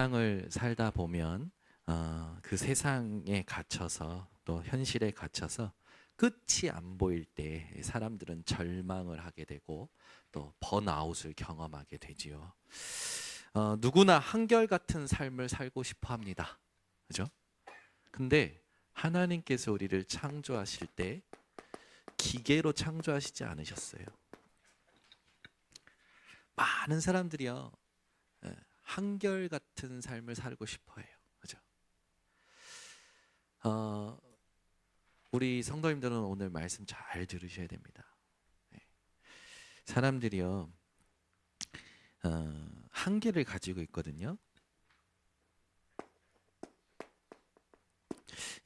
세상을 살다 보면 그 세상에 갇혀서 또 현실에 갇혀서 끝이 안 보일 때 사람들은 절망을 하게 되고 또 번아웃을 경험하게 되지요. 누구나 한결같은 삶을 살고 싶어 합니다. 그죠? 근데 하나님께서 우리를 창조하실 때 기계로 창조하시지 않으셨어요. 많은 사람들이요, 한결같은 삶을 살고 싶어 해요. 그죠? 어, 우리 성도님들은 오늘 말씀 잘 들으셔야 됩니다. 네. 사람들이요, 한계를 가지고 있거든요.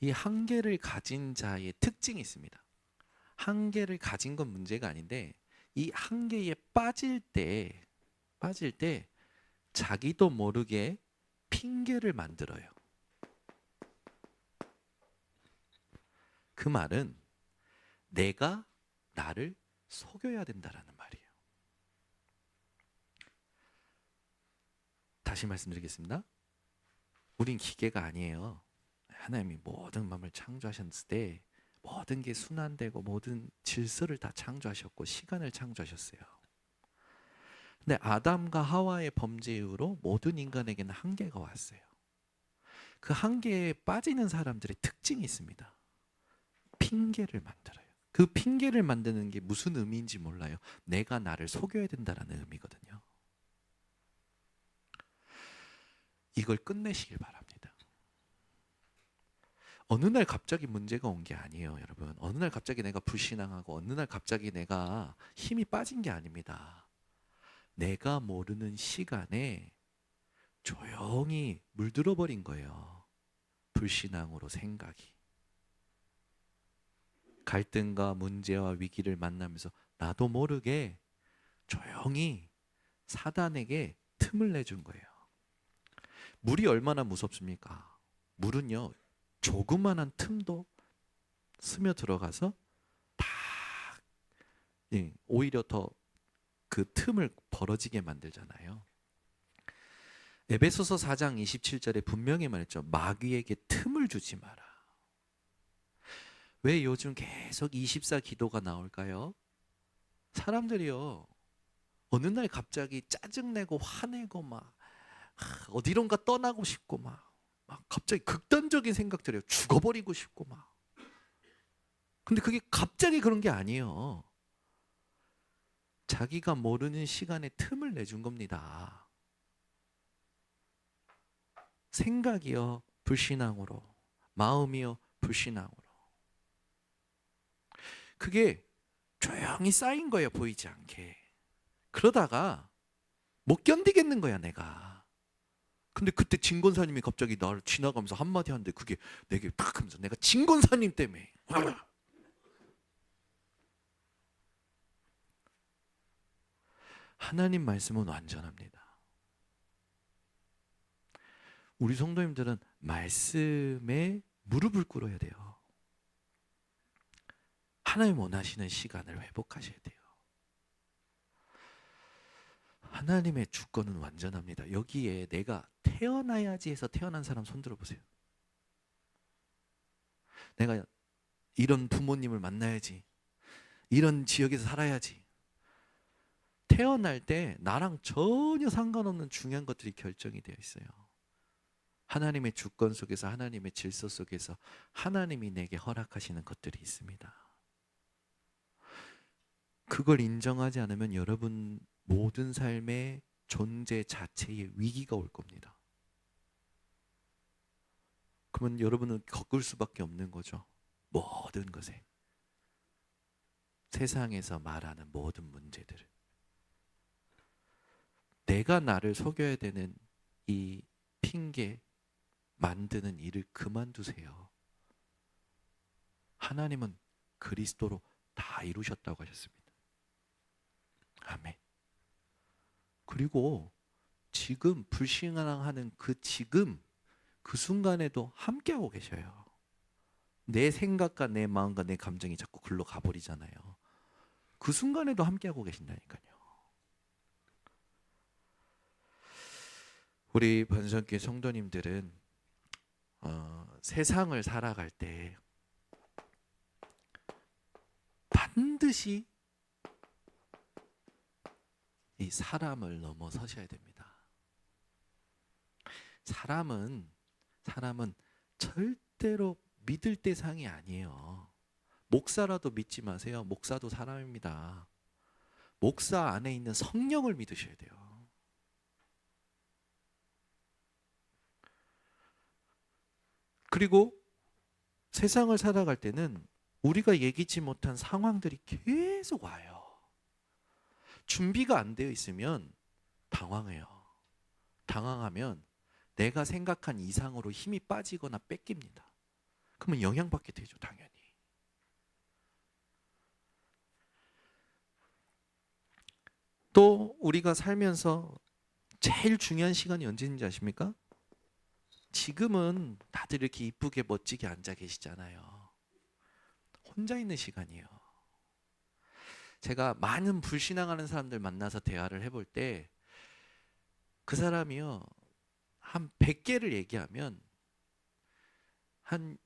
이 한계를 가진 자의 특징이 있습니다. 한계를 가진 건 문제가 아닌데 이 한계에 빠질 때 자기도 모르게 핑계를 만들어요. 그 말은 내가 나를 속여야 된다라는 말이에요. 다시 말씀드리겠습니다. 우린 기계가 아니에요. 하나님이 모든 마음을 창조하셨을 때 모든 게 순환되고 모든 질서를 다 창조하셨고 시간을 창조하셨어요. 근데 아담과 하와의 범죄 이후로 모든 인간에게는 한계가 왔어요. 그 한계에 빠지는 사람들의 특징이 있습니다. 핑계를 만들어요. 그 핑계를 만드는 게 무슨 의미인지 몰라요. 내가 나를 속여야 된다는 의미거든요. 이걸 끝내시길 바랍니다. 어느 날 갑자기 문제가 온 게 아니에요, 여러분. 어느 날 갑자기 내가 불신앙하고 어느 날 갑자기 내가 힘이 빠진 게 아닙니다. 내가 모르는 시간에 조용히 물들어 버린 거예요. 불신앙으로 생각이. 갈등과 문제와 위기를 만나면서 나도 모르게 조용히 사단에게 틈을 내준 거예요. 물이 얼마나 무섭습니까? 물은요, 조그만한 틈도 스며 들어가서 다 오히려 더 그 틈을 벌어지게 만들잖아요. 에베소서 4장 27절에 분명히 말했죠. 마귀에게 틈을 주지 마라. 왜 요즘 계속 24 기도가 나올까요? 사람들이요, 어느 날 갑자기 짜증내고 화내고 막 어디론가 떠나고 싶고 막 갑자기 극단적인 생각들이에요. 죽어버리고 싶고 막. 근데 그게 갑자기 그런 게 아니에요. 자기가 모르는 시간에 틈을 내준 겁니다. 생각이요, 불신앙으로. 마음이요, 불신앙으로. 그게 조용히 쌓인 거예요, 보이지 않게. 그러다가 못 견디겠는 거야, 내가. 근데 그때 진권사님이 갑자기 나를 지나가면서 한마디 하는데 그게 내게 탁 하면서 내가 진권사님 때문에. 하나님 말씀은 완전합니다. 우리 성도님들은 말씀에 무릎을 꿇어야 돼요. 하나님 원하시는 시간을 회복하셔야 돼요. 하나님의 주권은 완전합니다. 여기에 내가 태어나야지 해서 태어난 사람 손 들어보세요. 내가 이런 부모님을 만나야지. 이런 지역에서 살아야지. 태어날 때 나랑 전혀 상관없는 중요한 것들이 결정이 되어 있어요. 하나님의 주권 속에서 하나님의 질서 속에서 하나님이 내게 허락하시는 것들이 있습니다. 그걸 인정하지 않으면 여러분 모든 삶의 존재 자체에 위기가 올 겁니다. 그러면 여러분은 겪을 수밖에 없는 거죠. 모든 것에. 세상에서 말하는 모든 문제들을. 내가 나를 속여야 되는 이 핑계 만드는 일을 그만두세요. 하나님은 그리스도로 다 이루셨다고 하셨습니다. 아멘. 그리고 지금 불신앙하는 그 순간에도 함께하고 계셔요. 내 생각과 내 마음과 내 감정이 자꾸 글로 가버리잖아요. 그 순간에도 함께하고 계신다니까요. 우리 번성교회 성도님들은 세상을 살아갈 때 반드시 이 사람을 넘어서셔야 됩니다. 사람은 절대로 믿을 대상이 아니에요. 목사라도 믿지 마세요. 목사도 사람입니다. 목사 안에 있는 성령을 믿으셔야 돼요. 그리고 세상을 살아갈 때는 우리가 예기치 못한 상황들이 계속 와요. 준비가 안 되어 있으면 당황해요. 당황하면 내가 생각한 이상으로 힘이 빠지거나 뺏깁니다. 그러면 영향받게 되죠, 당연히. 또 우리가 살면서 제일 중요한 시간이 언제인지 아십니까? 지금은 다들 이렇게 이쁘게 멋지게 앉아 계시잖아요. 혼자 있는 시간이에요. 제가 많은 불신앙하는 사람들 만나서 대화를 해볼 때 그 사람이요, 한 100개를 얘기하면 한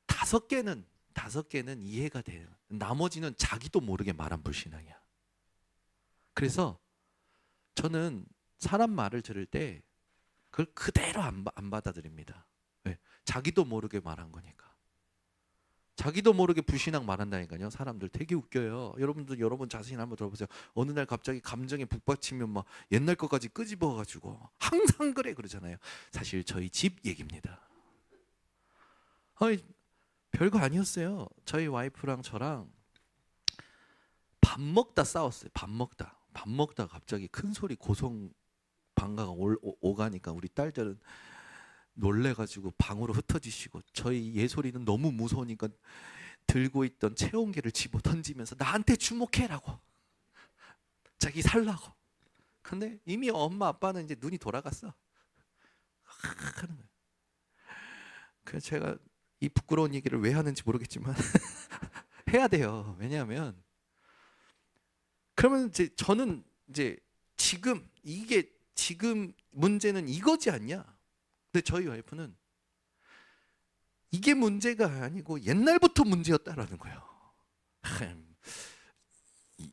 5개는 이해가 돼요. 나머지는 자기도 모르게 말한 불신앙이야. 그래서 저는 사람 말을 들을 때 그걸 그대로 안 받아들입니다. 왜? 자기도 모르게 말한 거니까. 자기도 모르게 불신앙 말한다니까요. 사람들 되게 웃겨요. 여러분 자신이 한번 들어보세요. 어느 날 갑자기 감정에 북받치면 막 옛날 것까지 끄집어가지고 항상 그래 그러잖아요. 사실 저희 집 얘기입니다. 별거 아니었어요. 저희 와이프랑 저랑 밥 먹다 싸웠어요. 밥 먹다 갑자기 큰 소리 고성 방가가 오가니까 우리 딸들은 놀래가지고 방으로 흩어지시고, 저희 예솔이는 너무 무서우니까 들고 있던 체온계를 집어 던지면서 나한테 주목해라고, 자기 살라고. 근데 이미 엄마 아빠는 이제 눈이 돌아갔어. 하는 거예요. 그래서 제가 이 부끄러운 얘기를 왜 하는지 모르겠지만 해야 돼요. 왜냐하면 그러면 이제 저는 이제 지금 문제는 이거지 않냐? 근데 저희 와이프는 이게 문제가 아니고 옛날부터 문제였다라는 거예요.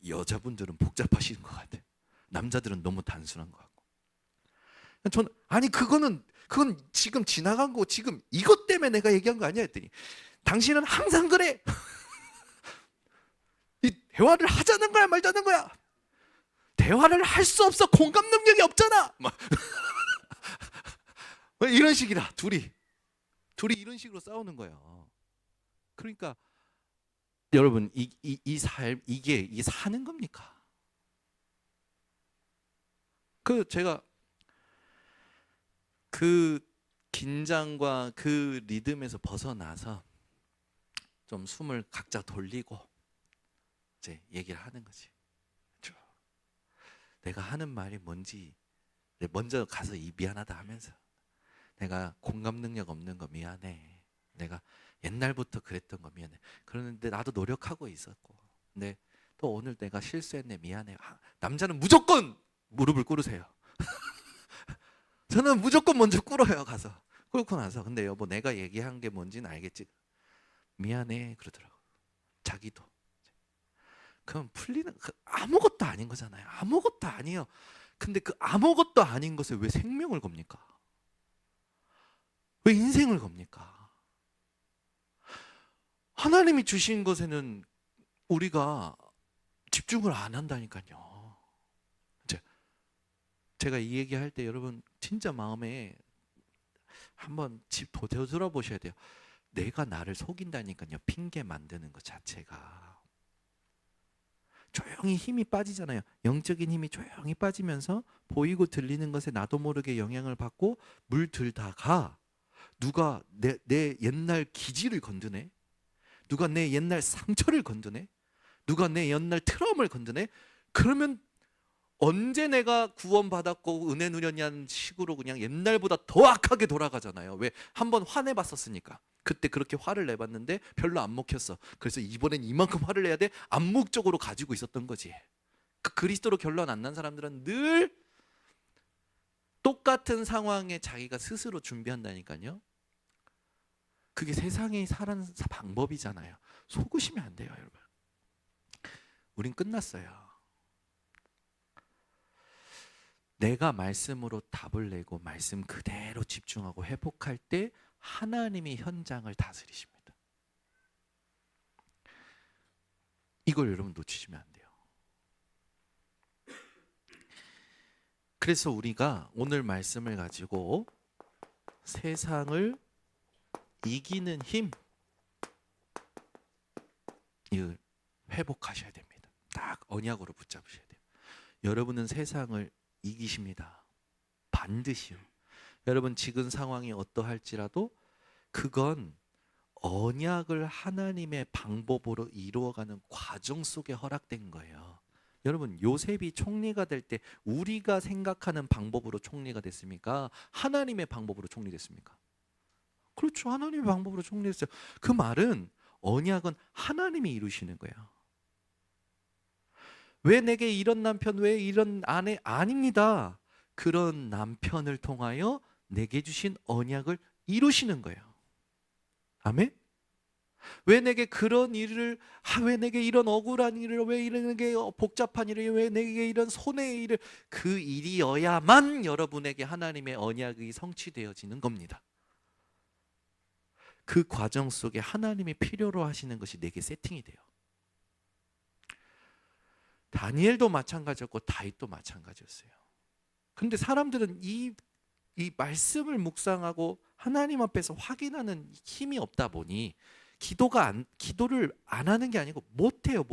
여자분들은 복잡하시는 것 같아요. 남자들은 너무 단순한 것 같고. 저는 그건 지금 지나간 거, 지금 이것 때문에 내가 얘기한 거 아니야 했더니, 당신은 항상 그래. 이 대화를 하자는 거야 말자는 거야. 대화를 할 수 없어. 공감 능력이 없잖아. 이런 식이라 둘이 이런 식으로 싸우는 거예요. 그러니까 여러분, 이 삶, 이게 사는 겁니까? 제가 그 긴장과 그 리듬에서 벗어나서 좀 숨을 각자 돌리고 이제 얘기를 하는 거지. 내가 하는 말이 뭔지 먼저 가서 미안하다 하면서, 내가 공감 능력 없는 거 미안해. 내가 옛날부터 그랬던 거 미안해. 그러는데 나도 노력하고 있었고, 근데 또 오늘 내가 실수했네 미안해. 남자는 무조건 무릎을 꿇으세요. 저는 무조건 먼저 꿇어요. 가서 꿇고 나서, 근데 여보 내가 얘기한 게 뭔지는 알겠지? 미안해 그러더라고. 자기도. 그럼 풀리는, 아무것도 아닌 거잖아요. 아무것도 아니에요. 근데 그 아무것도 아닌 것에 왜 생명을 겁니까? 왜 인생을 겁니까? 하나님이 주신 것에는 우리가 집중을 안 한다니까요. 제가 이 얘기할 때 여러분 진짜 마음에 한번 집 되돌아보셔야 돼요. 내가 나를 속인다니까요. 핑계 만드는 것 자체가. 조용히 힘이 빠지잖아요. 영적인 힘이 조용히 빠지면서 보이고 들리는 것에 나도 모르게 영향을 받고 물들다가 누가 내 옛날 기질을 건드네, 누가 내 옛날 상처를 건드네, 누가 내 옛날 트라우마를 건드네. 그러면 언제 내가 구원받았고 은혜 누렸냐는 식으로 그냥 옛날보다 더 악하게 돌아가잖아요. 왜? 한번 화내봤었으니까. 그때 그렇게 화를 내봤는데 별로 안 먹혔어. 그래서 이번엔 이만큼 화를 내야 돼. 암묵적으로 가지고 있었던 거지. 그리스도로 결론 안 난 사람들은 늘 똑같은 상황에 자기가 스스로 준비한다니까요. 그게 세상이 사는 방법이잖아요. 속으시면 안 돼요, 여러분. 우린 끝났어요. 내가 말씀으로 답을 내고 말씀 그대로 집중하고 회복할 때 하나님이 현장을 다스리십니다. 이걸 여러분 놓치시면 안 돼요. 그래서 우리가 오늘 말씀을 가지고 세상을 이기는 힘, 이걸 회복하셔야 됩니다. 딱 언약으로 붙잡으셔야 돼요. 여러분은 세상을 이기십니다. 반드시요. 여러분 지금 상황이 어떠할지라도 그건 언약을 하나님의 방법으로 이루어가는 과정 속에 허락된 거예요. 여러분 요셉이 총리가 될 때 우리가 생각하는 방법으로 총리가 됐습니까? 하나님의 방법으로 총리됐습니까? 그렇죠. 하나님의 방법으로 총리됐어요. 그 말은 언약은 하나님이 이루시는 거예요. 왜 내게 이런 남편, 왜 이런 아내? 아닙니다. 그런 남편을 통하여 내게 주신 언약을 이루시는 거예요. 아멘? 왜 내게 그런 일을, 왜 내게 이런 억울한 일을, 왜 내게 복잡한 일을, 왜 내게 이런 손해의 일을, 그 일이어야만 여러분에게 하나님의 언약이 성취되어지는 겁니다. 그 과정 속에 하나님이 필요로 하시는 것이 내게 세팅이 돼요. 다니엘도 마찬가지였고 다윗도 마찬가지였어요. 그런데 사람들은 이 말씀을 묵상하고 하나님 앞에서 확인하는 힘이 없다 보니 기도를 안 하는 게 아니고 못해요.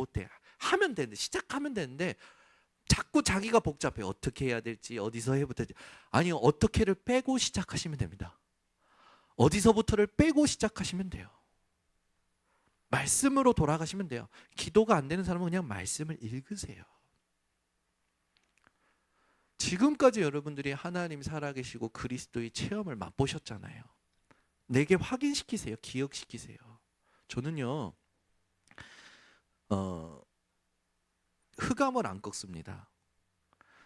하면 되는데, 시작하면 되는데 자꾸 자기가 복잡해요. 어떻게 해야 될지, 어디서 해부터 될지. 아니요, 어떻게를 빼고 시작하시면 됩니다. 어디서부터를 빼고 시작하시면 돼요. 말씀으로 돌아가시면 돼요. 기도가 안 되는 사람은 그냥 말씀을 읽으세요. 지금까지 여러분들이 하나님 살아계시고 그리스도의 체험을 맛보셨잖아요. 내게 확인시키세요. 기억시키세요. 저는요 흑암을 안 꺾습니다.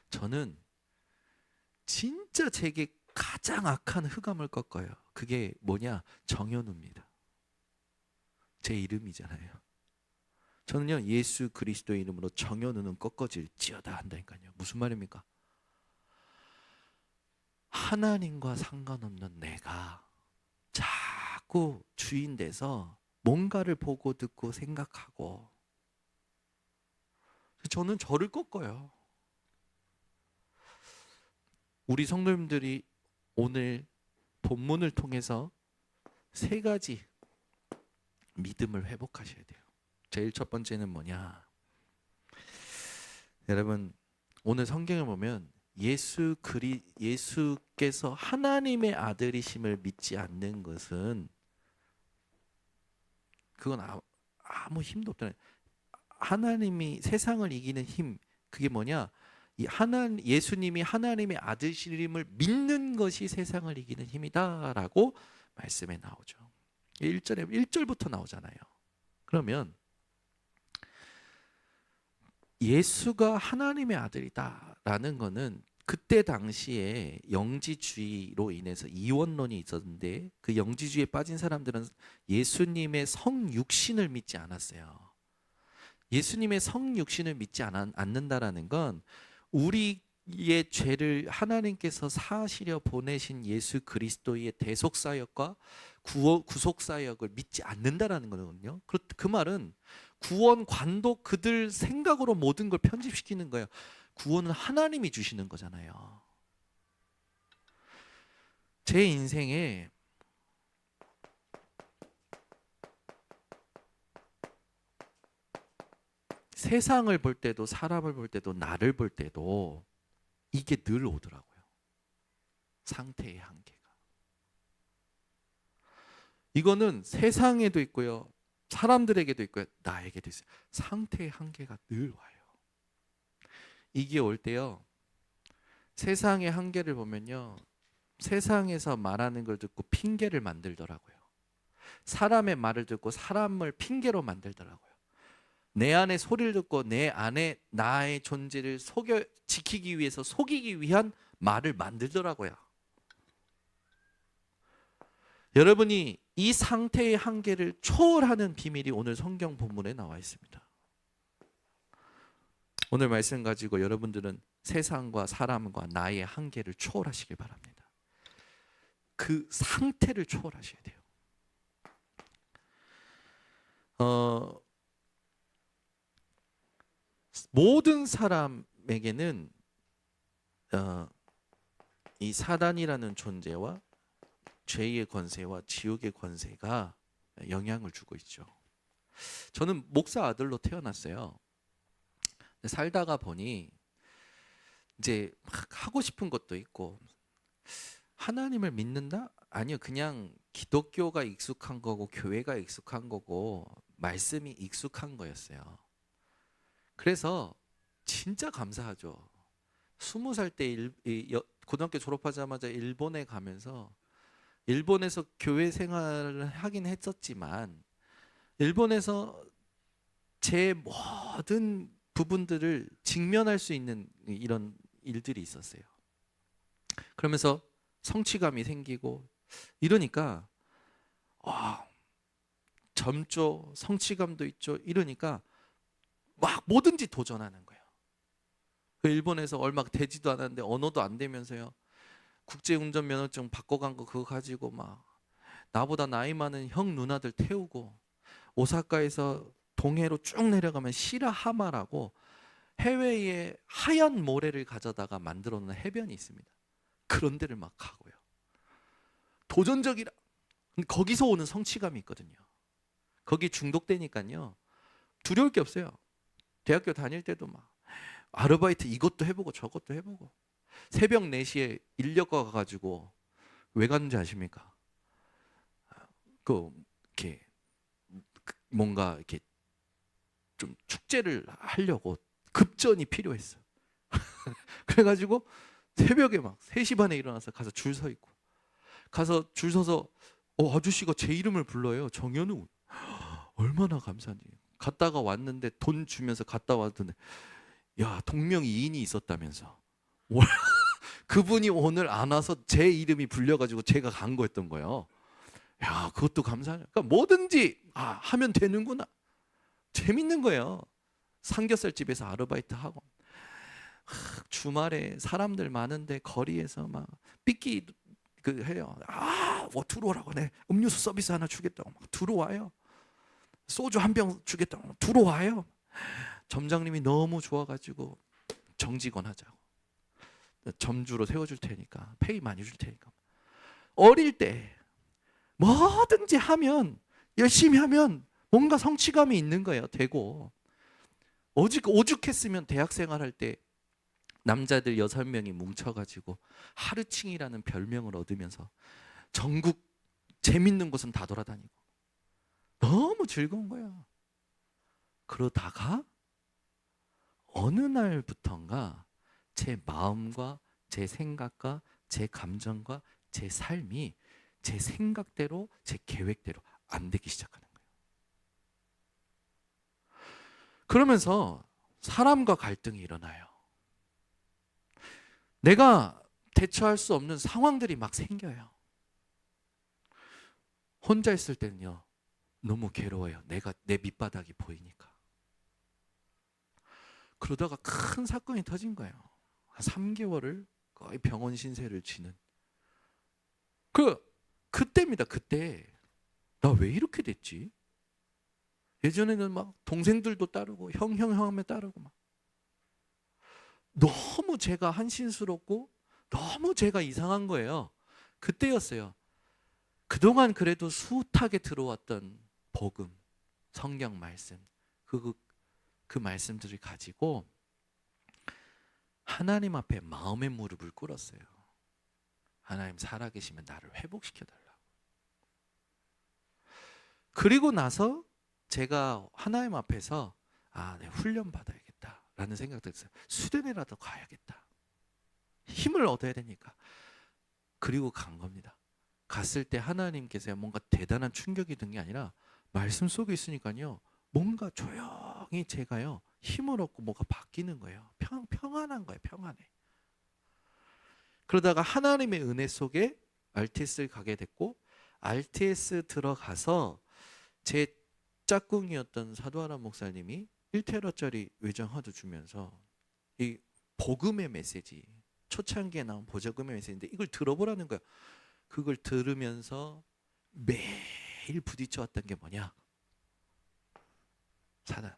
저는 진짜 제게 가장 악한 흑암을 꺾어요. 그게 뭐냐? 정현우입니다. 제 이름이잖아요. 저는요 예수 그리스도의 이름으로 정현우는 꺾어질지어다 한다니까요. 무슨 말입니까? 하나님과 상관없는 내가 자꾸 주인 돼서 뭔가를 보고 듣고 생각하고, 저는 저를 꺾어요. 우리 성도님들이 오늘 본문을 통해서 세 가지 믿음을 회복하셔야 돼요. 제일 첫 번째는 뭐냐? 여러분 오늘 성경을 보면 예수께서 하나님의 아들이심을 믿지 않는 것은 그건 아무 힘도 없잖아요. 하나님이 세상을 이기는 힘, 그게 뭐냐? 예수님이 하나님의 아들이심을 믿는 것이 세상을 이기는 힘이다라고 말씀에 나오죠. 1절부터 나오잖아요. 그러면 예수가 하나님의 아들이다라는 거는 그때 당시에 영지주의로 인해서 이원론이 있었는데, 그 영지주의에 빠진 사람들은 예수님의 성육신을 믿지 않았어요. 예수님의 성육신을 믿지 않는다라는 건 우리의 죄를 하나님께서 사하시려 보내신 예수 그리스도의 대속사역과 구속사역을 믿지 않는다라는 거거든요. 그 말은 구원관도 그들 생각으로 모든 걸 편집시키는 거예요. 구원은 하나님이 주시는 거잖아요. 제 인생에 세상을 볼 때도 사람을 볼 때도 나를 볼 때도 이게 늘 오더라고요. 상태의 한계가. 이거는 세상에도 있고요, 사람들에게도 있고요, 나에게도 있어요. 상태의 한계가 늘 와요. 이게 올 때요, 세상의 한계를 보면요, 세상에서 말하는 걸 듣고 핑계를 만들더라고요. 사람의 말을 듣고 사람을 핑계로 만들더라고요. 내 안의 소리를 듣고 내 안에 나의 존재를 지키기 위해서 속이기 위한 말을 만들더라고요. 여러분이 이 상태의 한계를 초월하는 비밀이 오늘 성경 본문에 나와 있습니다. 오늘 말씀 가지고 여러분들은 세상과 사람과 나의 한계를 초월하시길 바랍니다. 그 상태를 초월하셔야 돼요. 모든 사람에게는 이 사단이라는 존재와 죄의 권세와 지옥의 권세가 영향을 주고 있죠. 저는 목사 아들로 태어났어요. 살다가 보니 이제 막 하고 싶은 것도 있고, 하나님을 믿는다? 아니요, 그냥 기독교가 익숙한 거고 교회가 익숙한 거고 말씀이 익숙한 거였어요. 그래서 진짜 감사하죠. 20살 때 고등학교 졸업하자마자 일본에 가면서 일본에서 교회 생활을 하긴 했었지만 일본에서 제 모든 부분들을 직면할 수 있는 이런 일들이 있었어요. 그러면서 성취감이 생기고 이러니까 젊죠, 성취감도 있죠. 이러니까 막 뭐든지 도전하는 거예요. 그 일본에서 얼마 되지도 않았는데 언어도 안 되면서요. 국제운전면허증 바꿔간 거 그거 가지고 막 나보다 나이 많은 형 누나들 태우고, 오사카에서 동해로 쭉 내려가면 시라하마라고 해외에 하얀 모래를 가져다가 만들어 놓은 해변이 있습니다. 그런 데를 막 가고요. 도전적이라. 거기서 오는 성취감이 있거든요. 거기 중독되니까요. 두려울 게 없어요. 대학교 다닐 때도 막 아르바이트 이것도 해보고 저것도 해보고, 새벽 4시에 인력거 가가지고 왜 갔는지 아십니까? 이렇게 뭔가 이렇게 좀 축제를 하려고 급전이 필요했어. 그래가지고 새벽에 막 3시 반에 일어나서 가서 줄 서 있고, 가서 줄 서서 아저씨가 제 이름을 불러요. 정현우. 얼마나 감사한지. 갔다가 왔는데 돈 주면서 갔다 왔더니 야, 동명이인이 있었다면서. 그분이 오늘 안 와서 제 이름이 불려가지고 제가 간 거였던 거예요. 야, 그것도 감사해요. 그러니까 뭐든지 하면 되는구나. 재밌는 거예요. 삼겹살 집에서 아르바이트 하고, 주말에 사람들 많은데 거리에서 막 삐끼 해요. 들어오라고, 내 음료수 서비스 하나 주겠다고 막 들어와요. 소주 한 병 주겠다고 들어와요. 점장님이 너무 좋아가지고 정직원 하자고, 점주로 세워줄 테니까 페이 많이 줄 테니까. 어릴 때 뭐든지 하면, 열심히 하면 뭔가 성취감이 있는 거예요. 되고 오죽했으면 대학생활 할 때 남자들 6명이 뭉쳐가지고 하르칭이라는 별명을 얻으면서 전국 재밌는 곳은 다 돌아다니고 너무 즐거운 거야. 그러다가 어느 날부턴가 제 마음과 제 생각과 제 감정과 제 삶이 제 생각대로 제 계획대로 안 되기 시작하는 거예요. 그러면서 사람과 갈등이 일어나요. 내가 대처할 수 없는 상황들이 막 생겨요. 혼자 있을 때는요, 너무 괴로워요. 내 밑바닥이 보이니까. 그러다가 큰 사건이 터진 거예요. 한 3개월을 거의 병원 신세를 지는. 그때입니다. 그때 나 왜 이렇게 됐지? 예전에는 막 동생들도 따르고 형하면 따르고 막 너무 제가 한심스럽고 너무 제가 이상한 거예요. 그때였어요. 그동안 그래도 숱하게 들어왔던 복음, 성경 말씀, 그 말씀들을 가지고 하나님 앞에 마음의 무릎을 꿇었어요. 하나님 살아계시면 나를 회복시켜달라고. 그리고 나서 제가 하나님 앞에서 내가 훈련 받아야겠다라는 생각도 했어요. 수련회라도 가야겠다. 힘을 얻어야 되니까. 그리고 간 겁니다. 갔을 때 하나님께서 뭔가 대단한 충격이 든 게 아니라 말씀 속에 있으니까요, 뭔가 조용히 제가요 힘을 얻고 뭐가 바뀌는 거예요. 평안한 거예요. 평안해. 그러다가 하나님의 은혜 속에 RTS를 가게 됐고, RTS 들어가서 제 짝꿍이었던 사도하람 목사님이 1테라짜리 외장 하드 주면서 이 복음의 메시지, 초창기에 나온 복음의 메시지인데 이걸 들어보라는 거야. 그걸 들으면서 매일 부딪혀왔던 게 뭐냐? 사단,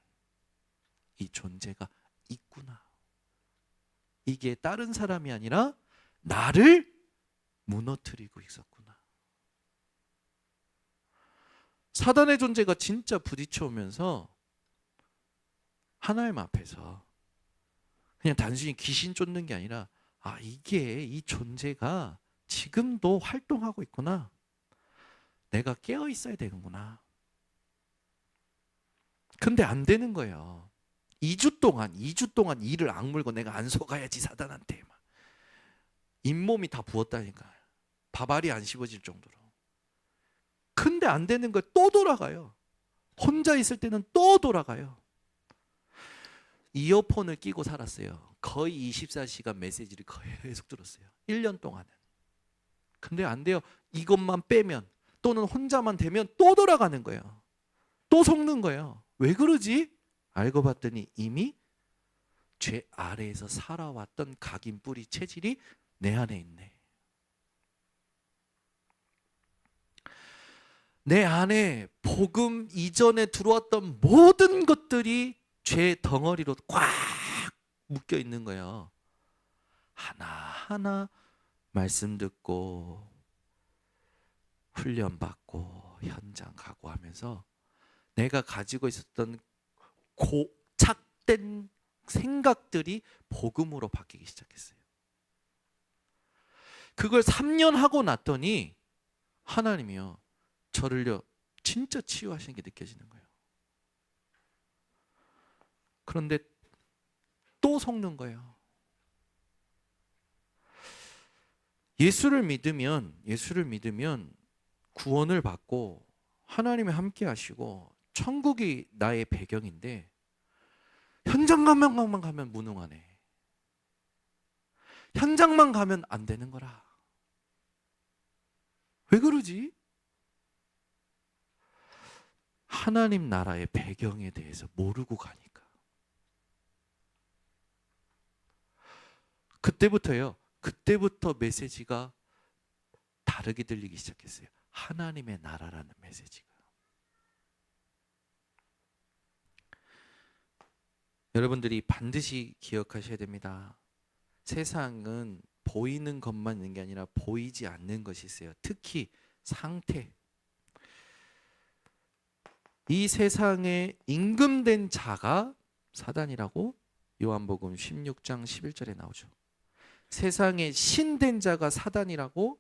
이 존재가 있구나. 이게 다른 사람이 아니라 나를 무너뜨리고 있었구나. 사단의 존재가 진짜 부딪혀오면서 하나님 앞에서 그냥 단순히 귀신 쫓는 게 아니라, 이게 이 존재가 지금도 활동하고 있구나. 내가 깨어 있어야 되는구나. 근데 안 되는 거예요. 2주 동안 이를 악물고 내가 안 속아야지 사단한테. 막. 잇몸이 다 부었다니까. 밥알이 안 씹어질 정도로. 근데 안 되는 거예요. 또 돌아가요. 혼자 있을 때는 또 돌아가요. 이어폰을 끼고 살았어요. 거의 24시간 메시지를 계속 들었어요. 1년 동안은. 근데 안 돼요. 이것만 빼면 또는 혼자만 되면 또 돌아가는 거예요. 또 속는 거예요. 왜 그러지? 알고 봤더니 이미 죄 아래에서 살아왔던 각인 뿌리 체질이 내 안에 있네. 내 안에 복음 이전에 들어왔던 모든 것들이 죄 덩어리로 꽉 묶여 있는 거예요. 하나하나 말씀 듣고 훈련 받고 현장 가고 하면서 내가 가지고 있었던 고착된 생각들이 복음으로 바뀌기 시작했어요. 그걸 3년 하고 났더니 하나님이요, 저를요 진짜 치유하시는 게 느껴지는 거예요. 그런데 또 속는 거예요. 예수를 믿으면 구원을 받고 하나님이 함께 하시고 천국이 나의 배경인데 현장만 가면 무능하네. 현장만 가면 안 되는 거라. 왜 그러지? 하나님 나라의 배경에 대해서 모르고 가니까. 그때부터 메시지가 다르게 들리기 시작했어요. 하나님의 나라라는 메시지가. 여러분들이 반드시 기억하셔야 됩니다. 세상은 보이는 것만 있는 게 아니라 보이지 않는 것이 있어요. 특히 상태. 이 세상에 임금된 자가 사단이라고 요한복음 16장 11절에 나오죠. 세상에 신된 자가 사단이라고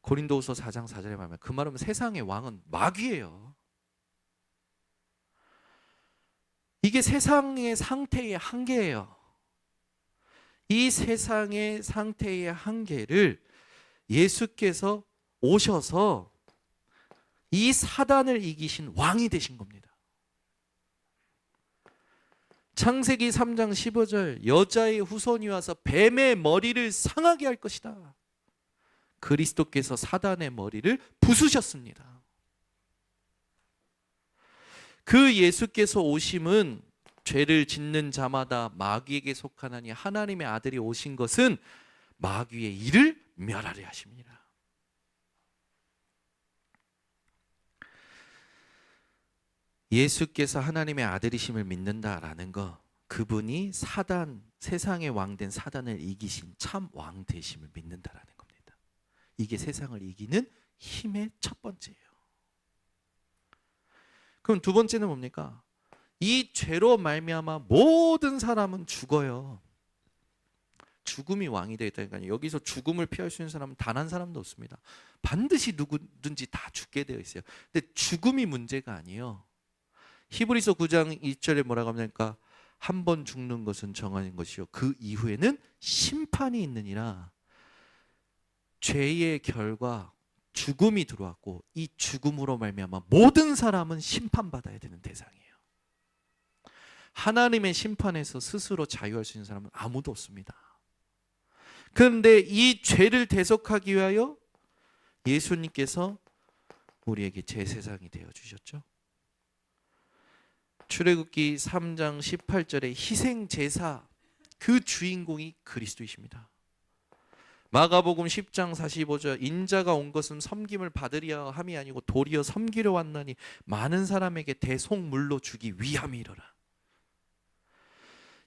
고린도후서 4장 4절에 말하면, 그 말은 세상의 왕은 마귀예요. 이게 세상의 상태의 한계예요. 이 세상의 상태의 한계를 예수께서 오셔서 이 사단을 이기신 왕이 되신 겁니다. 창세기 3장 15절, 여자의 후손이 와서 뱀의 머리를 상하게 할 것이다. 그리스도께서 사단의 머리를 부수셨습니다. 그 예수께서 오심은 죄를 짓는 자마다 마귀에게 속하나니 하나님의 아들이 오신 것은 마귀의 일을 멸하려 하십니다. 예수께서 하나님의 아들이심을 믿는다라는 거, 그분이 사단, 세상의 왕된 사단을 이기신 참 왕 되심을 믿는다라는 겁니다. 이게 세상을 이기는 힘의 첫 번째예요. 그럼 두 번째는 뭡니까? 이 죄로 말미암아 모든 사람은 죽어요. 죽음이 왕이 되었다니까요. 여기서 죽음을 피할 수 있는 사람은 단 한 사람도 없습니다. 반드시 누구든지 다 죽게 되어 있어요. 근데 죽음이 문제가 아니에요. 히브리서 9장 2절에 뭐라고 합니까? 한 번 죽는 것은 정하는 것이요, 그 이후에는 심판이 있느니라. 죄의 결과 죽음이 들어왔고 이 죽음으로 말미암아 모든 사람은 심판받아야 되는 대상이에요. 하나님의 심판에서 스스로 자유할 수 있는 사람은 아무도 없습니다. 그런데 이 죄를 대속하기 위하여 예수님께서 우리에게 제사장이 되어 주셨죠. 출애굽기 3장 18절에 희생 제사 그 주인공이 그리스도이십니다. 마가복음 10장 45절 인자가 온 것은 섬김을 받으려 함이 아니고 도리어 섬기려 왔나니 많은 사람에게 대속물로 주기 위함이로라.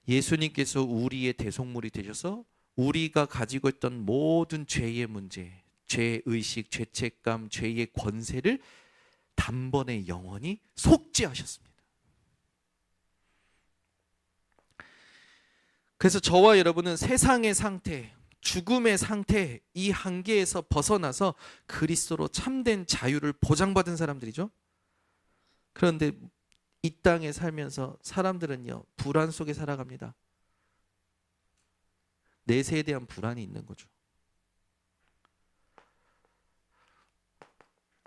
예수님께서 우리의 대속물이 되셔서 우리가 가지고 있던 모든 죄의 문제, 죄의식, 죄책감, 죄의 권세를 단번에 영원히 속죄하셨습니다. 그래서 저와 여러분은 세상의 상태, 죽음의 상태, 이 한계에서 벗어나서 그리스도로 참된 자유를 보장받은 사람들이죠. 그런데 이 땅에 살면서 사람들은요, 불안 속에 살아갑니다. 내세에 대한 불안이 있는 거죠.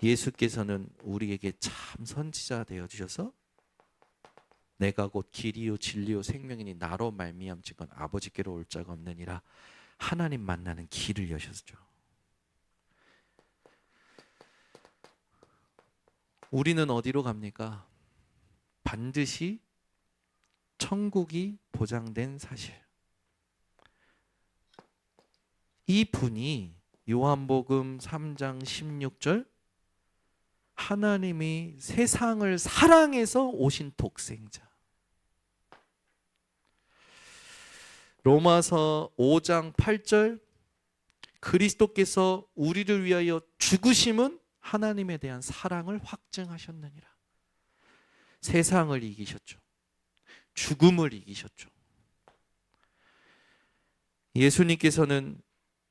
예수께서는 우리에게 참 선지자 되어 주셔서 내가 곧 길이요 진리요 생명이니 나로 말미암지건 아버지께로 올 자가 없느니라 하나님 만나는 길을 여셨죠. 우리는 어디로 갑니까? 반드시 천국이 보장된 사실. 이 분이 요한복음 3장 16절 하나님이 세상을 사랑해서 오신 독생자. 로마서 5장 8절 그리스도께서 우리를 위하여 죽으심은 하나님에 대한 사랑을 확증하셨느니라. 세상을 이기셨죠. 죽음을 이기셨죠. 예수님께서는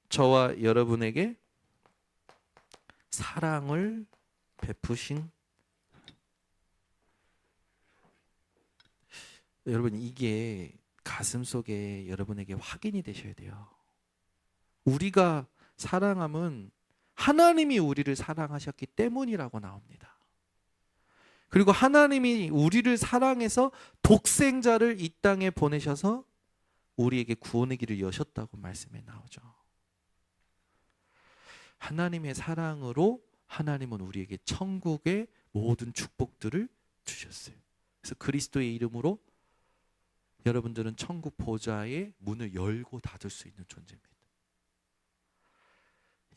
저와 여러분에게 사랑을 베푸신, 여러분 이게 가슴속에 여러분에게 확인이 되셔야 돼요. 우리가 사랑함은 하나님이 우리를 사랑하셨기 때문이라고 나옵니다. 그리고 하나님이 우리를 사랑해서 독생자를 이 땅에 보내셔서 우리에게 구원의 길을 여셨다고 말씀에 나오죠. 하나님의 사랑으로 하나님은 우리에게 천국의 모든 축복들을 주셨어요. 그래서 그리스도의 이름으로 여러분들은 천국 보좌의 문을 열고 닫을 수 있는 존재입니다.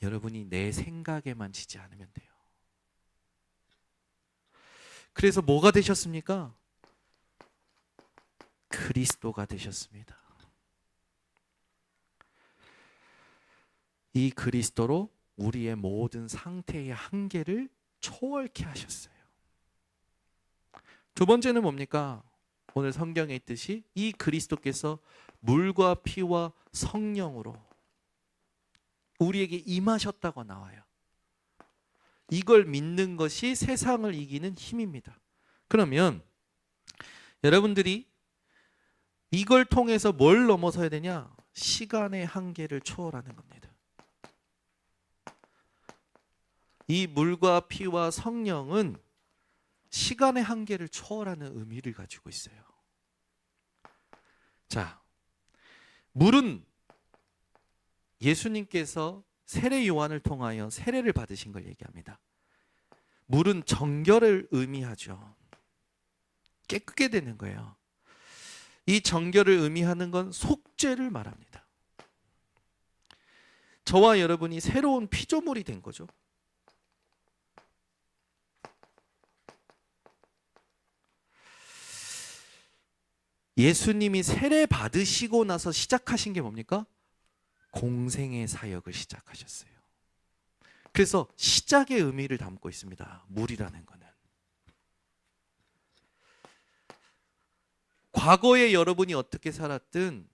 여러분이 내 생각에만 지지 않으면 돼요. 그래서 뭐가 되셨습니까? 그리스도가 되셨습니다. 이 그리스도로 우리의 모든 상태의 한계를 초월케 하셨어요. 두 번째는 뭡니까? 오늘 성경에 있듯이 이 그리스도께서 물과 피와 성령으로 우리에게 임하셨다고 나와요. 이걸 믿는 것이 세상을 이기는 힘입니다. 그러면 여러분들이 이걸 통해서 뭘 넘어서야 되냐? 시간의 한계를 초월하는 겁니다. 이 물과 피와 성령은 시간의 한계를 초월하는 의미를 가지고 있어요. 자, 물은 예수님께서 세례 요한을 통하여 세례를 받으신 걸 얘기합니다. 물은 정결을 의미하죠. 깨끗게 되는 거예요. 이 정결을 의미하는 건 속죄를 말합니다. 저와 여러분이 새로운 피조물이 된 거죠. 예수님이 세례 받으시고 나서 시작하신 게 뭡니까? 공생의 사역을 시작하셨어요. 그래서 시작의 의미를 담고 있습니다. 물이라는 거는. 과거에 여러분이 어떻게 살았든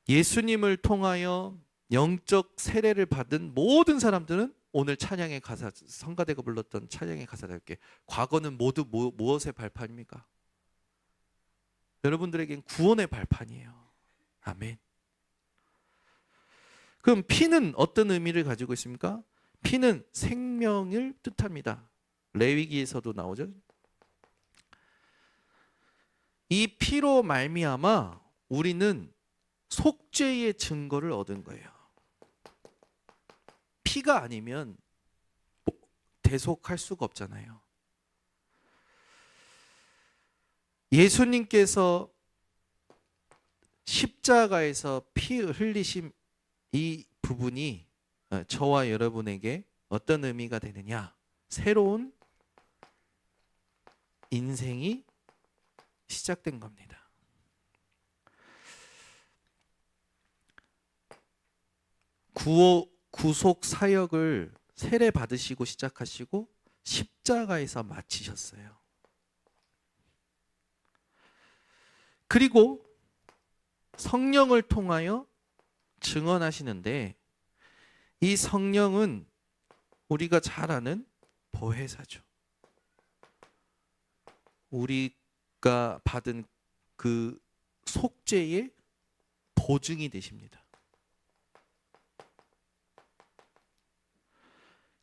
예수님을 통하여 영적 세례를 받은 모든 사람들은 오늘 찬양의 가사, 성가대가 불렀던 찬양의 가사답게 과거는 모두 무엇의 발판입니까? 여러분들에겐 구원의 발판이에요. 아멘. 그럼 피는 어떤 의미를 가지고 있습니까? 피는 생명을 뜻합니다. 레위기에서도 나오죠. 이 피로 말미암아 우리는 속죄의 증거를 얻은 거예요. 피가 아니면 대속할 수가 없잖아요. 예수님께서 십자가에서 피 흘리신 이 부분이 저와 여러분에게 어떤 의미가 되느냐? 새로운 인생이 시작된 겁니다. 구속 사역을 세례 받으시고 시작하시고 십자가에서 마치셨어요. 그리고 성령을 통하여 증언하시는데, 이 성령은 우리가 잘 아는 보혜사죠. 우리가 받은 그 속죄의 보증이 되십니다.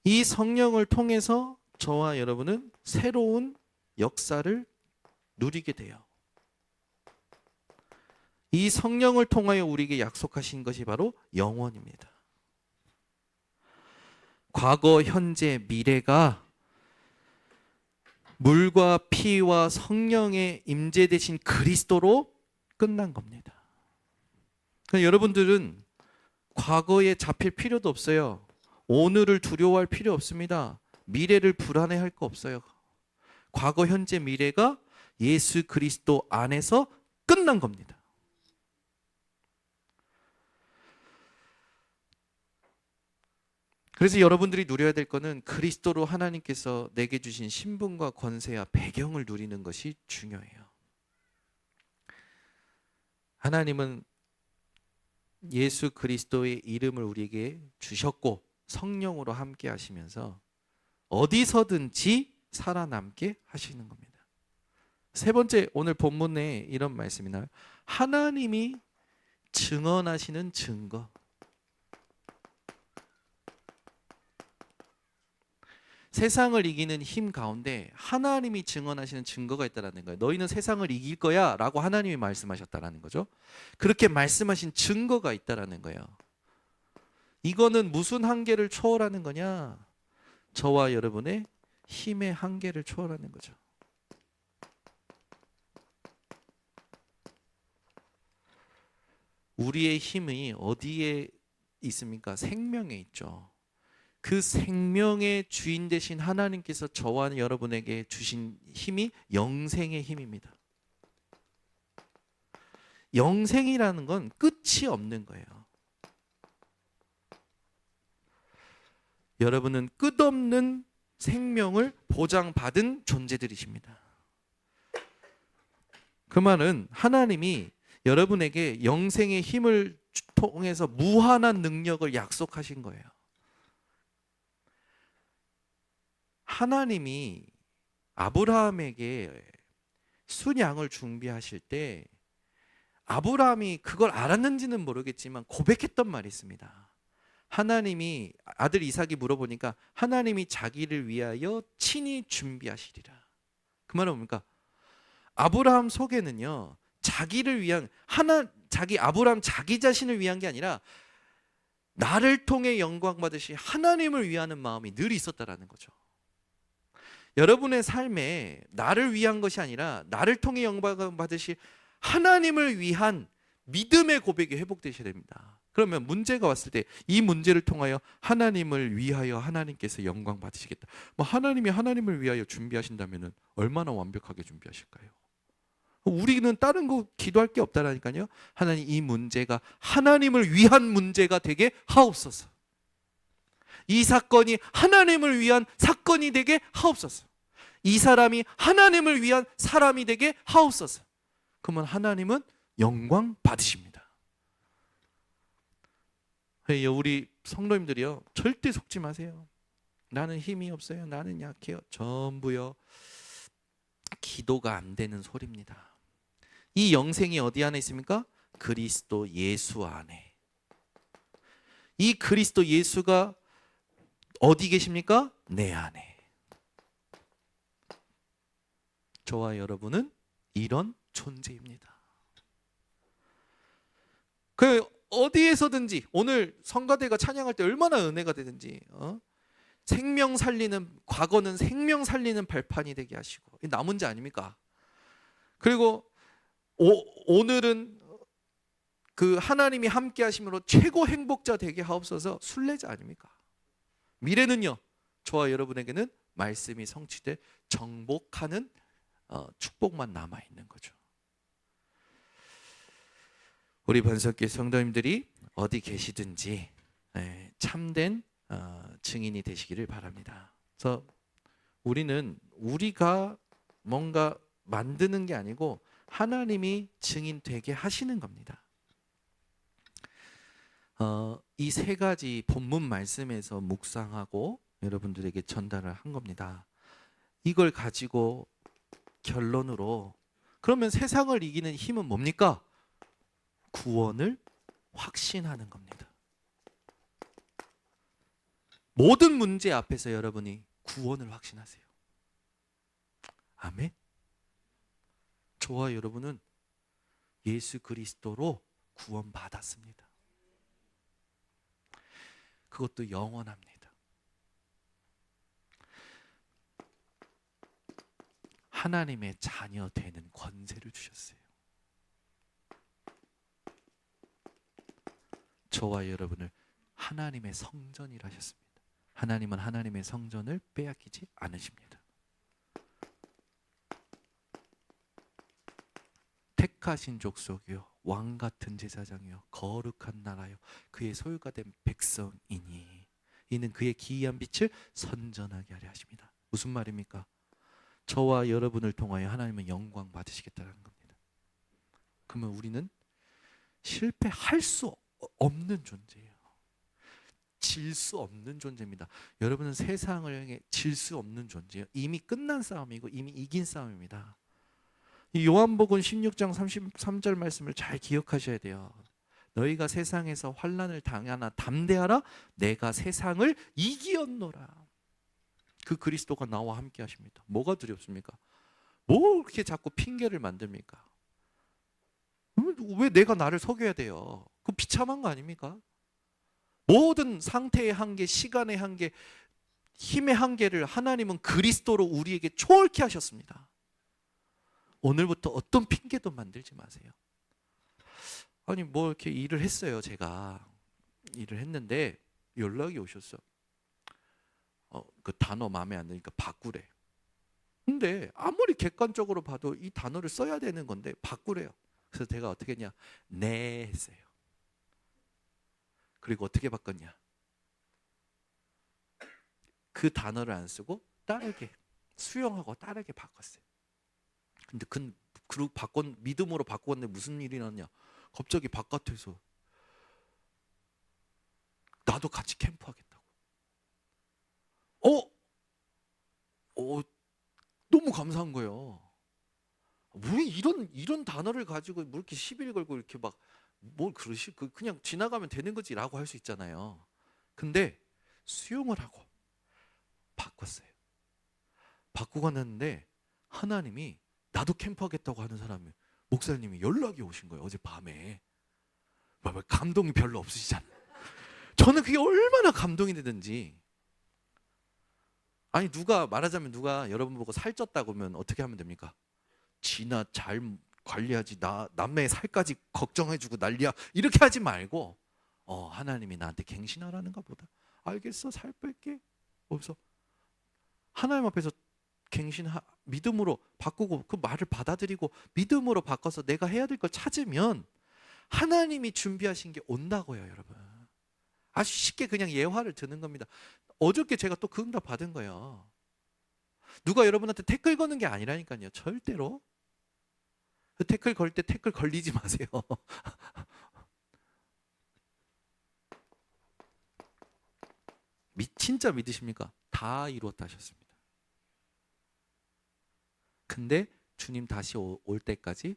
이 성령을 통해서 저와 여러분은 새로운 역사를 누리게 돼요. 이 성령을 통하여 우리에게 약속하신 것이 바로 영원입니다. 과거, 현재, 미래가 물과 피와 성령의 임재 되신 그리스도로 끝난 겁니다. 그러니까 여러분들은 과거에 잡힐 필요도 없어요. 오늘을 두려워할 필요 없습니다. 미래를 불안해할 거 없어요. 과거, 현재, 미래가 예수 그리스도 안에서 끝난 겁니다. 그래서 여러분들이 누려야 될 것은 그리스도로 하나님께서 내게 주신 신분과 권세와 배경을 누리는 것이 중요해요. 하나님은 예수 그리스도의 이름을 우리에게 주셨고 성령으로 함께 하시면서 어디서든지 살아남게 하시는 겁니다. 세 번째, 오늘 본문에 이런 말씀이 나와요. 하나님이 증언하시는 증거. 세상을 이기는 힘 가운데 하나님이 증언하시는 증거가 있다는 거예요. 너희는 세상을 이길 거야 라고 하나님이 말씀하셨다는 거죠. 그렇게 말씀하신 증거가 있다는 거예요. 이거는 무슨 한계를 초월하는 거냐? 저와 여러분의 힘의 한계를 초월하는 거죠. 우리의 힘이 어디에 있습니까? 생명에 있죠. 그 생명의 주인 되신 하나님께서 저와 여러분에게 주신 힘이 영생의 힘입니다. 영생이라는 건 끝이 없는 거예요. 여러분은 끝없는 생명을 보장받은 존재들이십니다. 그 말은 하나님이 여러분에게 영생의 힘을 통해서 무한한 능력을 약속하신 거예요. 하나님이 아브라함에게 순양을 준비하실 때 아브라함이 그걸 알았는지는 모르겠지만 고백했던 말이 있습니다. 하나님이 아들 이삭이 물어보니까 하나님이 자기를 위하여 친히 준비하시리라. 그 말은 뭡니까? 아브라함 속에는요, 자기를 위한 아브라함 자기 자신을 위한 게 아니라 나를 통해 영광 받으시 하나님을 위하는 마음이 늘 있었다라는 거죠. 여러분의 삶에 나를 위한 것이 아니라 나를 통해 영광 받으실 하나님을 위한 믿음의 고백이 회복되셔야 됩니다. 그러면 문제가 왔을 때 이 문제를 통하여 하나님을 위하여 하나님께서 영광 받으시겠다. 하나님이 하나님을 위하여 준비하신다면 얼마나 완벽하게 준비하실까요? 우리는 다른 거 기도할 게 없다라니까요. 하나님, 이 문제가 하나님을 위한 문제가 되게 하옵소서. 이 사건이 하나님을 위한 사건이 되게 하옵소서. 이 사람이 하나님을 위한 사람이 되게 하옵소서. 그러면 하나님은 영광 받으십니다. 우리 성도님들이요, 절대 속지 마세요. 나는 힘이 없어요. 나는 약해요. 전부요, 기도가 안 되는 소리입니다. 이 영생이 어디 안에 있습니까? 그리스도 예수 안에. 이 그리스도 예수가 어디 계십니까? 내 안에. 저와 여러분은 이런 존재입니다. 그 어디에서든지 오늘 성가대가 찬양할 때 얼마나 은혜가 되든지 생명 살리는, 과거는 생명 살리는 발판이 되게 하시고, 이 나 문제 아닙니까? 그리고 오늘은 그 하나님이 함께 하심으로 최고 행복자 되게 하옵소서, 순례자 아닙니까? 미래는요, 저와 여러분에게는 말씀이 성취돼 정복하는 축복만 남아 있는 거죠. 우리 번석교 성도님들이 어디 계시든지 참된 증인이 되시기를 바랍니다. 그래서 우리는 우리가 뭔가 만드는 게 아니고 하나님이 증인 되게 하시는 겁니다. 이 세 가지 본문 말씀에서 묵상하고 여러분들에게 전달을 한 겁니다. 이걸 가지고 결론으로, 그러면 세상을 이기는 힘은 뭡니까? 구원을 확신하는 겁니다. 모든 문제 앞에서 여러분이 구원을 확신하세요. 아멘. 저와 여러분은 예수 그리스도로 구원받았습니다. 그것도 영원합니다. 하나님의 자녀 되는 권세를 주셨어요. 저와 여러분을 하나님의 성전이라 하셨습니다. 하나님은 하나님의 성전을 빼앗기지 않으십니다. 택하신 족속이요, 왕 같은 제사장이요, 거룩한 나라요, 그의 소유가 된 백성이니 이는 그의 기이한 빛을 선전하게 하려 하십니다. 무슨 말입니까? 저와 여러분을 통하여 하나님은 영광 받으시겠다는 겁니다. 그러면 우리는 실패할 수 없는 존재예요. 질 수 없는 존재입니다. 여러분은 세상을 향해 질 수 없는 존재예요. 이미 끝난 싸움이고 이미 이긴 싸움입니다. 이 요한복음 16장 33절 말씀을 잘 기억하셔야 돼요. 너희가 세상에서 환난을 당하나 담대하라, 내가 세상을 이기었노라. 그 그리스도가 나와 함께 하십니다. 뭐가 두렵습니까? 뭐 이렇게 자꾸 핑계를 만듭니까? 왜 내가 나를 속여야 돼요? 그 비참한 거 아닙니까? 모든 상태의 한계, 시간의 한계, 힘의 한계를 하나님은 그리스도로 우리에게 초월케 하셨습니다. 오늘부터 어떤 핑계도 만들지 마세요. 아니 뭐 이렇게 일을 했어요. 제가 일을 했는데 연락이 오셨어. 그 단어 마음에 안 드니까 바꾸래. 근데 아무리 객관적으로 봐도 이 단어를 써야 되는 건데 바꾸래요. 그래서 제가 어떻게 했냐? 네 했어요. 그리고 어떻게 바꿨냐? 그 단어를 안 쓰고 다르게 수용하고 다르게 바꿨어요. 근데 믿음으로 바꿨는데 무슨 일이 났냐? 갑자기 바깥에서 나도 같이 캠프하겠다고. 너무 감사한 거예요. 왜 이런 단어를 가지고 뭐 이렇게 시비를 걸고 이렇게 막 뭘 그냥 지나가면 되는 거지라고 할 수 있잖아요. 근데 수용을 하고 바꿨어요. 바꾸고 났는데 하나님이 나도 캠프하겠다고 하는 사람이, 목사님이 연락이 오신 거예요. 어제 밤에. 감동이 별로 없으시잖아요. 저는 그게 얼마나 감동이 되든지. 아니 말하자면 누가 여러분 보고 살쪘다고 하면 어떻게 하면 됩니까? 지나 잘 관리하지, 남의 살까지 걱정해주고 난리야, 이렇게 하지 말고 하나님이 나한테 갱신하라는가 보다. 알겠어, 살 뺄게. 그래서 하나님 앞에서 믿음으로 바꾸고 그 말을 받아들이고 믿음으로 바꿔서 내가 해야 될 걸 찾으면 하나님이 준비하신 게 온다고요, 여러분. 아주 쉽게 그냥 예화를 드는 겁니다. 어저께 제가 또 그 응답 받은 거예요. 누가 여러분한테 태클 거는 게 아니라니까요. 절대로. 그 태클 걸 때 태클 걸리지 마세요. 진짜 믿으십니까? 다 이루었다 하셨습니다. 근데 주님 다시 올 때까지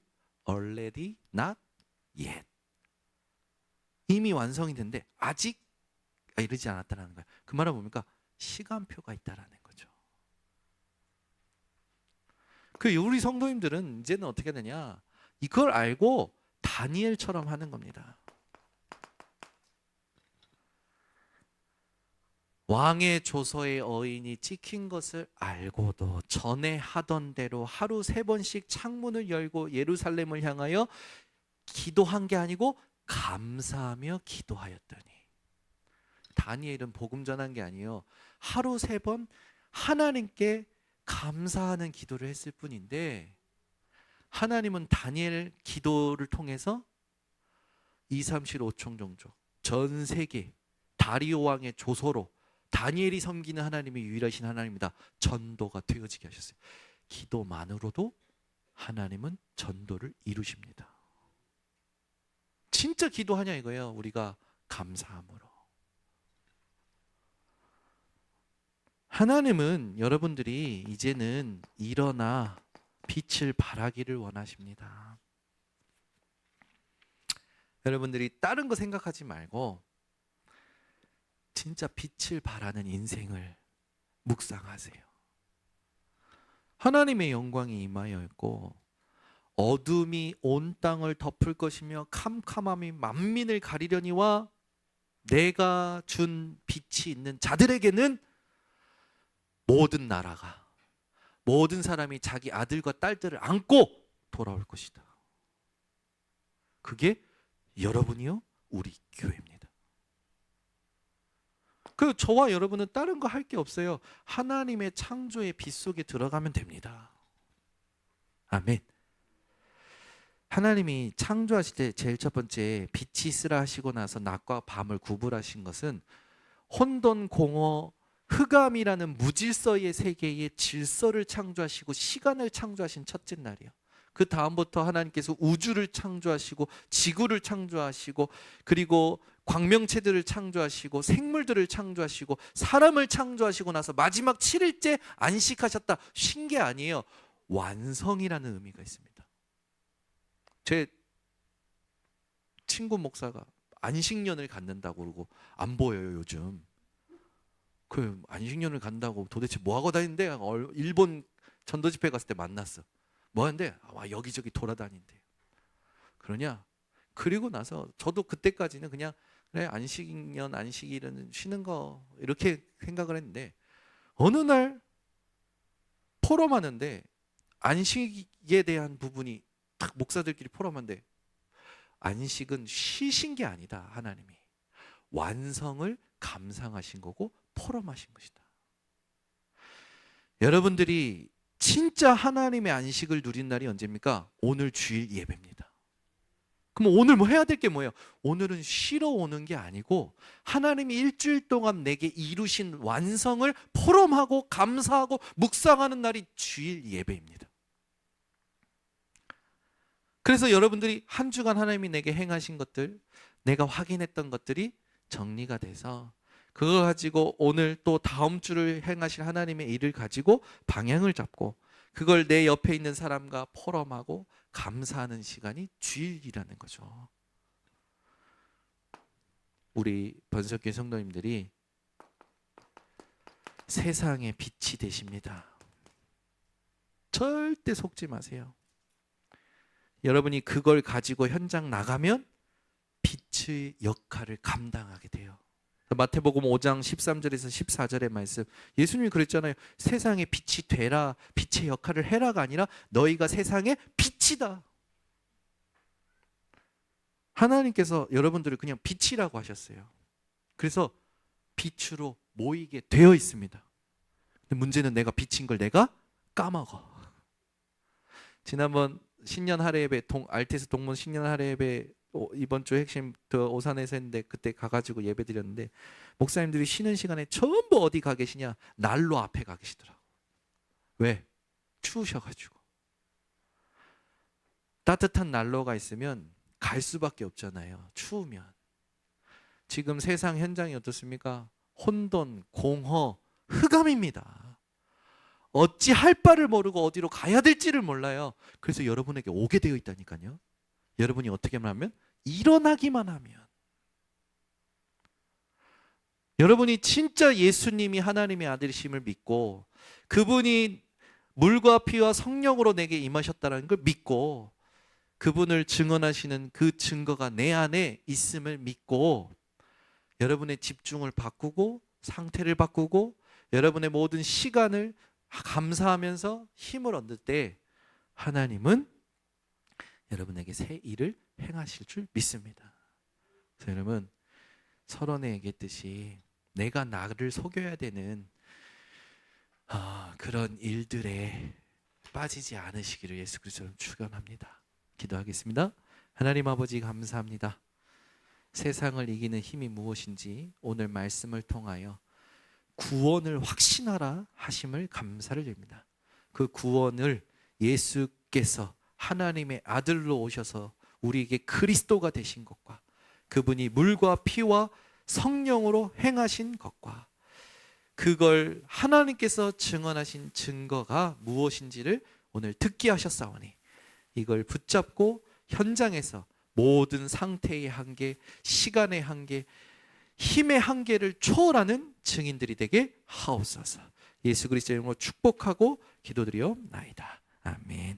already not yet. 이미 완성이 된데 아직 이르지 않았다는 거예요. 그 말은 뭡니까? 시간표가 있다라는 거죠. 우리 성도님들은 이제는 어떻게 되냐? 이걸 알고 다니엘처럼 하는 겁니다. 왕의 조서의 어인이 찍힌 것을 알고도 전에 하던 대로 하루 3번씩 창문을 열고 예루살렘을 향하여 기도한 게 아니고 감사하며 기도하였더니, 다니엘은 복음 전한 게 아니에요. 하루 3번 하나님께 감사하는 기도를 했을 뿐인데, 하나님은 다니엘 기도를 통해서 2, 3, 7, 5총 종족 전 세계 다리오 왕의 조서로 다니엘이 섬기는 하나님이 유일하신 하나님이다, 전도가 되어지게 하셨어요. 기도만으로도 하나님은 전도를 이루십니다. 진짜 기도하냐 이거예요. 우리가 감사함으로. 하나님은 여러분들이 이제는 일어나 빛을 발하기를 원하십니다. 여러분들이 다른 거 생각하지 말고 진짜 빛을 발하는 인생을 묵상하세요. 하나님의 영광이 임하여 있고 어둠이 온 땅을 덮을 것이며 캄캄함이 만민을 가리려니와 내가 준 빛이 있는 자들에게는 모든 나라가, 모든 사람이 자기 아들과 딸들을 안고 돌아올 것이다. 그게 여러분이요, 우리 교회입니다. 그 저와 여러분은 다른 거 할 게 없어요. 하나님의 창조의 빛 속에 들어가면 됩니다. 아멘. 하나님이 창조하실 때 제일 첫 번째 빛이 있으라 하시고 나서 낮과 밤을 구분하신 것은 혼돈, 공허, 흑암이라는 무질서의 세계의 질서를 창조하시고 시간을 창조하신 첫째 날이에요. 그 다음부터 하나님께서 우주를 창조하시고 지구를 창조하시고 그리고 광명체들을 창조하시고 생물들을 창조하시고 사람을 창조하시고 나서 마지막 7일째 안식하셨다. 쉰 게 아니에요. 완성이라는 의미가 있습니다. 제 친구 목사가 안식년을 갖는다고 그러고 안 보여요 요즘. 그 안식년을 간다고 도대체 뭐 하고 다니는데? 일본 전도 집회 갔을 때 만났어. 뭐 하는데? 여기저기 돌아다닌대. 그러냐? 그리고 나서 저도 그때까지는 그냥 그래 안식년 안식일은 쉬는 거 이렇게 생각을 했는데, 어느 날 포럼하는데 안식에 대한 부분이 딱 목사들끼리 포럼하는데, 안식은 쉬신 게 아니다. 하나님이 완성을 감상하신 거고 포럼하신 것이다. 여러분들이 진짜 하나님의 안식을 누린 날이 언제입니까? 오늘 주일 예배입니다. 그럼 오늘 뭐 해야 될 게 뭐예요? 오늘은 쉬러 오는 게 아니고 하나님이 일주일 동안 내게 이루신 완성을 포럼하고 감사하고 묵상하는 날이 주일 예배입니다. 그래서 여러분들이 한 주간 하나님이 내게 행하신 것들, 내가 확인했던 것들이 정리가 돼서 그거 가지고 오늘 또 다음 주를 행하실 하나님의 일을 가지고 방향을 잡고 그걸 내 옆에 있는 사람과 포럼하고 감사하는 시간이 주일이라는 거죠. 우리 번석교회 성도님들이 세상의 빛이 되십니다. 절대 속지 마세요. 여러분이 그걸 가지고 현장 나가면 빛의 역할을 감당하게 돼요. 마태복음 5장 13절에서 14절의 말씀, 예수님이 그랬잖아요. 세상의 빛이 되라, 빛의 역할을 해라가 아니라 너희가 세상의 빛이다. 하나님께서 여러분들을 그냥 빛이라고 하셨어요. 그래서 빛으로 모이게 되어 있습니다. 근데 문제는 내가 빛인 걸 내가 까먹어. 지난번 신년 할애 예배, 알테스 동문 신년 할애 예배 이번 주 핵심 오산에서 했는데 그때 가가지고 예배 드렸는데 목사님들이 쉬는 시간에 전부 어디 가 계시냐? 난로 앞에 가 계시더라고. 왜? 추우셔가지고. 따뜻한 난로가 있으면 갈 수밖에 없잖아요. 추우면. 지금 세상 현장이 어떻습니까? 혼돈, 공허, 흑암입니다. 어찌 할 바를 모르고 어디로 가야 될지를 몰라요. 그래서 여러분에게 오게 되어 있다니까요. 여러분이 어떻게만 하면? 일어나기만 하면. 여러분이 진짜 예수님이 하나님의 아들이심을 믿고 그분이 물과 피와 성령으로 내게 임하셨다는 걸 믿고 그분을 증언하시는 그 증거가 내 안에 있음을 믿고 여러분의 집중을 바꾸고 상태를 바꾸고 여러분의 모든 시간을 감사하면서 힘을 얻을 때 하나님은 여러분에게 새 일을 행하실 줄 믿습니다. 그래서 여러분, 서론에 얘기했듯이 내가 나를 속여야 되는 그런 일들에 빠지지 않으시기를 예수 그리스도로 축원합니다. 기도하겠습니다. 하나님 아버지, 감사합니다. 세상을 이기는 힘이 무엇인지 오늘 말씀을 통하여 구원을 확신하라 하심을 감사를 드립니다. 그 구원을 예수께서 하나님의 아들로 오셔서 우리에게 그리스도가 되신 것과 그분이 물과 피와 성령으로 행하신 것과 그걸 하나님께서 증언하신 증거가 무엇인지를 오늘 듣게 하셨사오니 이걸 붙잡고 현장에서 모든 상태의 한계, 시간의 한계, 힘의 한계를 초월하는 증인들이 되게 하옵소서. 예수 그리스도의 이름으로 축복하고 기도드리옵나이다. 아멘.